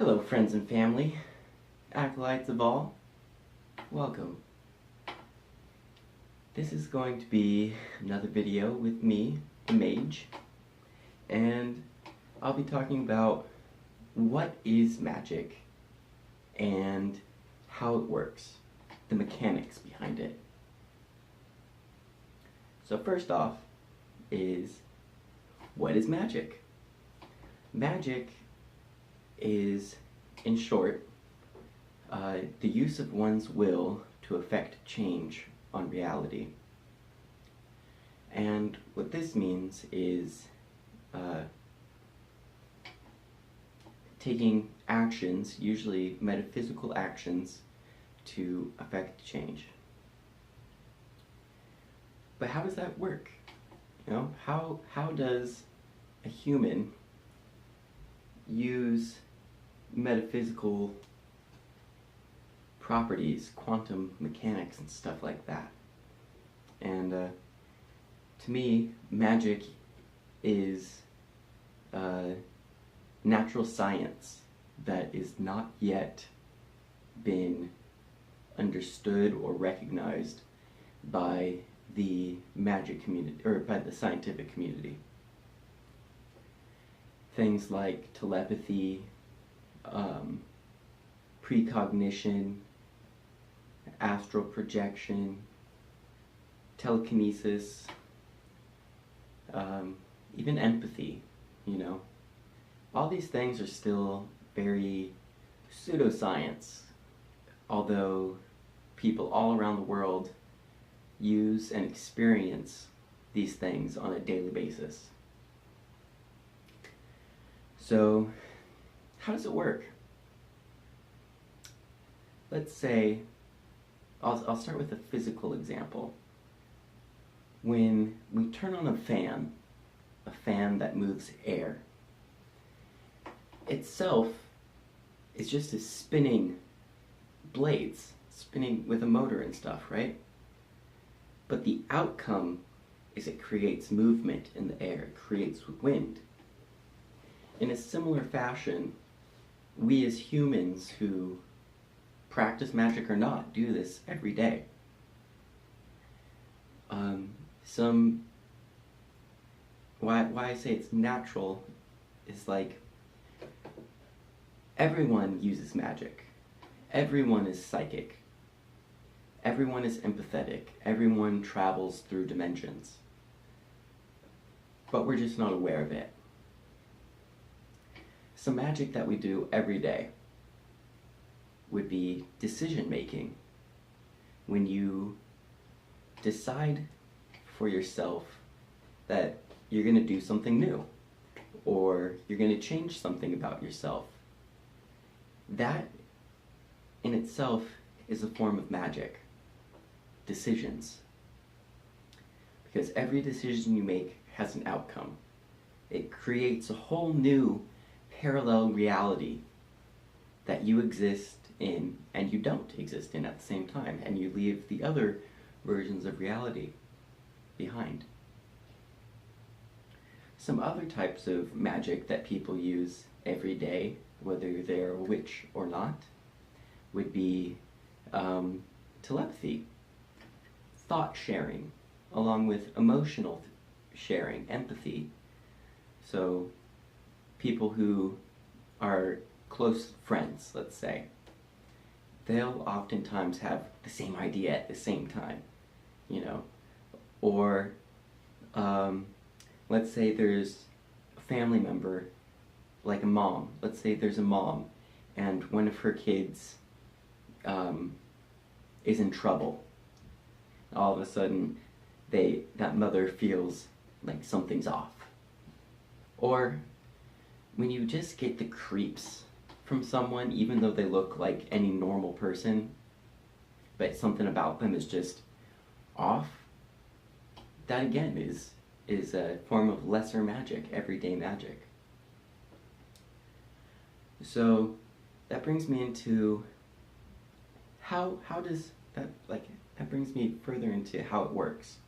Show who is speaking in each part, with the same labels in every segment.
Speaker 1: Hello friends and family, acolytes of all, welcome. This is going to be another video with me, the Mage, and I'll be talking about what is magic and how it works, the mechanics behind it. So first off is, what is magic? Magic is, in short, the use of one's will to effect change on reality. And what this means is taking actions, usually metaphysical actions, to effect change. But how does that work? You know, how does a human use metaphysical properties, quantum mechanics and stuff like that? And to me, magic is natural science that is not yet been understood or recognized by the magic community, or by the scientific community. Things like telepathy, precognition, astral projection, telekinesis, even empathy, you know. All these things are still very pseudoscience, although people all around the world use and experience these things on a daily basis. So, how does it work? Let's say, I'll start with a physical example. When we turn on a fan that moves air, itself is just as spinning blades, spinning with a motor and stuff, right? But the outcome is it creates movement in the air, it creates wind. In a similar fashion, we as humans who practice magic or not do this every day. Why I say it's natural is like, everyone uses magic. Everyone is psychic. Everyone is empathetic. Everyone travels through dimensions. But we're just not aware of it. Some magic that we do every day would be decision making. When you decide for yourself that you're going to do something new, or you're going to change something about yourself, that in itself is a form of magic. Decisions. Because every decision you make has an outcome. It creates a whole new parallel reality that you exist in and you don't exist in at the same time, and you leave the other versions of reality behind. Some other types of magic that people use every day, whether they're a witch or not, would be telepathy, thought sharing, along with emotional sharing, empathy. So people who are close friends, let's say, they'll oftentimes have the same idea at the same time, you know. Or let's say there's a family member, like a mom. Let's say there's a mom and one of her kids is in trouble. All of a sudden, that mother feels like something's off. Or when you just get the creeps from someone, even though they look like any normal person, but something about them is just off, that again is a form of lesser magic, everyday magic. So that brings me into how does that, like, that brings me further into how it works.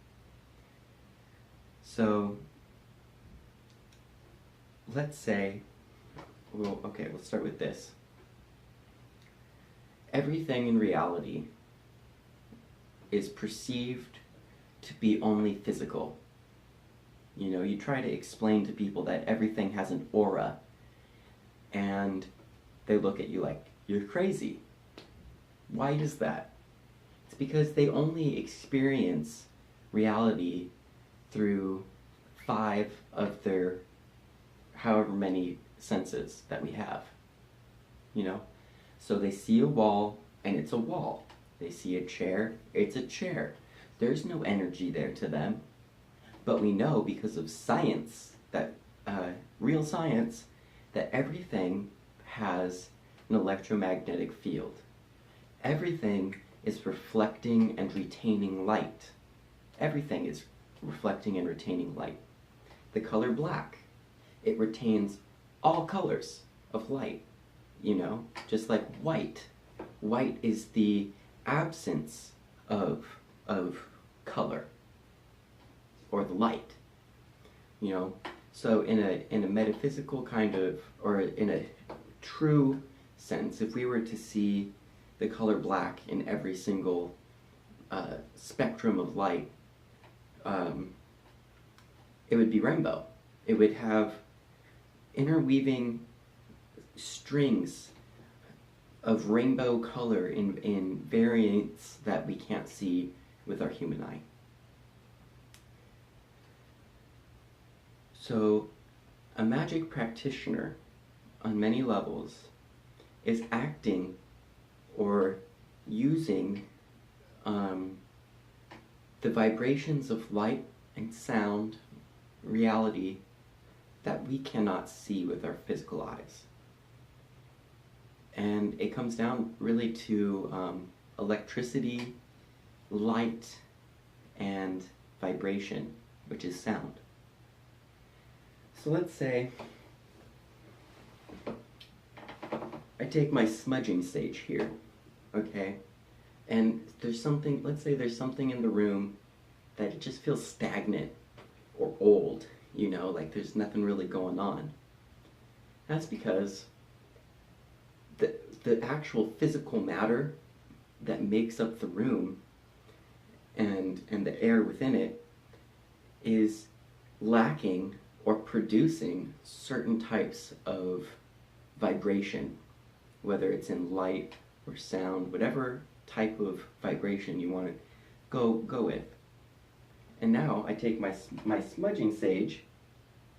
Speaker 1: So let's say, well, okay, let's start with this. everything in reality is perceived to be only physical. You know, you try to explain to people that everything has an aura, and they look at you like, you're crazy. Why is that? It's because they only experience reality through 5 of their however many senses that we have. You know? So they see a wall, and it's a wall. They see a chair, it's a chair. There's no energy there to them. But we know because of science, that real science, that everything has an electromagnetic field. Everything is reflecting and retaining light. Everything is reflecting and retaining light. The color black, it retains all colors of light, you know, just like white. White is the absence of color, or the light, you know. So in a metaphysical kind of, or in a true sense, if we were to see the color black in every single spectrum of light, it would be rainbow. It would have interweaving strings of rainbow color in variants that we can't see with our human eye. So a magic practitioner on many levels is acting or using the vibrations of light and sound, reality, that we cannot see with our physical eyes. And it comes down really to electricity, light, and vibration, which is sound. So let's say I take my smudging stage here, okay? And there's something, let's say there's something in the room that it just feels stagnant or old, you know, like there's nothing really going on. That's because the actual physical matter that makes up the room and the air within it is lacking or producing certain types of vibration, whether it's in light or sound, whatever type of vibration you want to go with. And now I take my smudging sage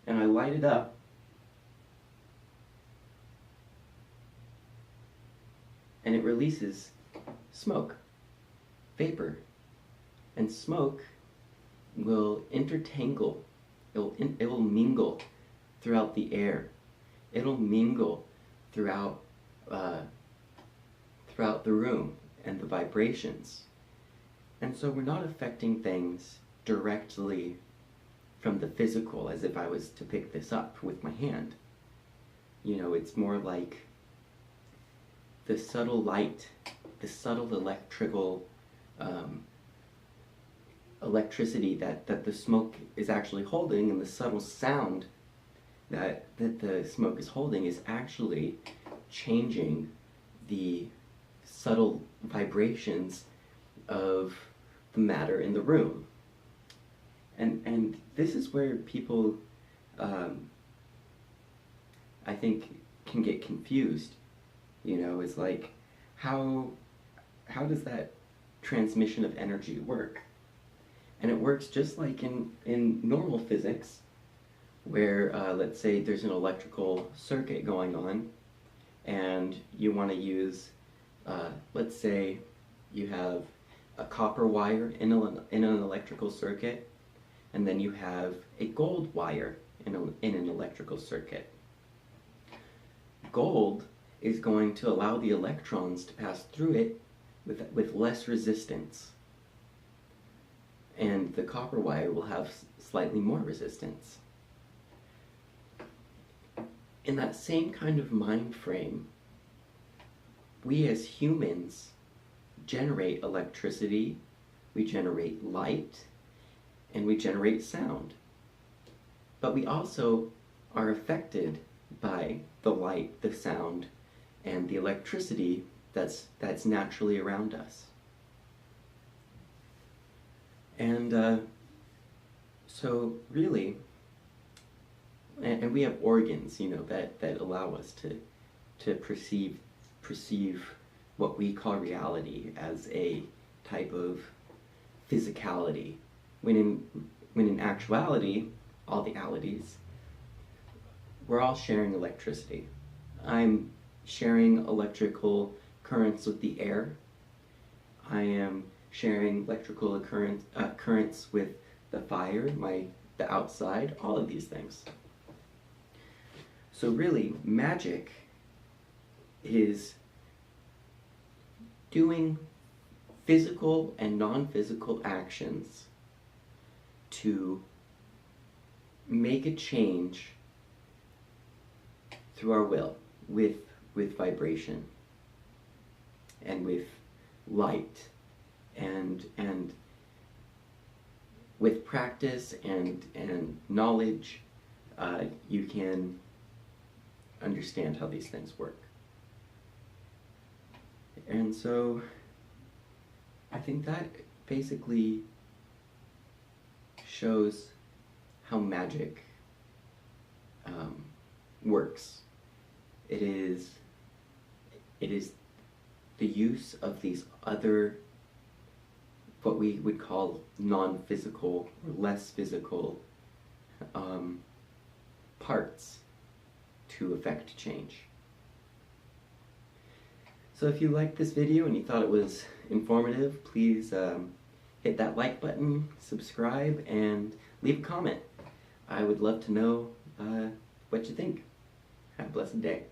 Speaker 1: and I light it up, and it releases smoke, vapor. And smoke will intertangle, it will mingle throughout the air. It'll mingle throughout the room and the vibrations. And so we're not affecting things directly from the physical, as if I was to pick this up with my hand. You know, it's more like the subtle light, the subtle electrical electricity that the smoke is actually holding, and the subtle sound that the smoke is holding is actually changing the subtle vibrations of the matter in the room. And this is where people, I think, can get confused. You know, it's like, how does that transmission of energy work? And it works just like in normal physics, where let's say there's an electrical circuit going on, and you want to use, let's say you have a copper wire in an electrical circuit, and then you have a gold wire in an electrical circuit. Gold is going to allow the electrons to pass through it with less resistance. And the copper wire will have slightly more resistance. In that same kind of mind frame, we as humans generate electricity, we generate light, and we generate sound. But we also are affected by the light, the sound, and the electricity that's naturally around us. And so really, and we have organs, you know, that allow us to perceive what we call reality as a type of physicality, when in actuality, all the alities, we're all sharing electricity. I'm sharing electrical currents with the air. I am sharing electrical currents with the fire, the outside, all of these things. So really, magic is doing physical and non-physical actions to make a change through our will, with vibration and with light, and with practice and knowledge, you can understand how these things work. And so I think that basically shows how magic works. It is the use of these other, what we would call non-physical or less physical parts to affect change. So if you liked this video and you thought it was informative, please hit that like button, subscribe, and leave a comment. I would love to know what you think. Have a blessed day.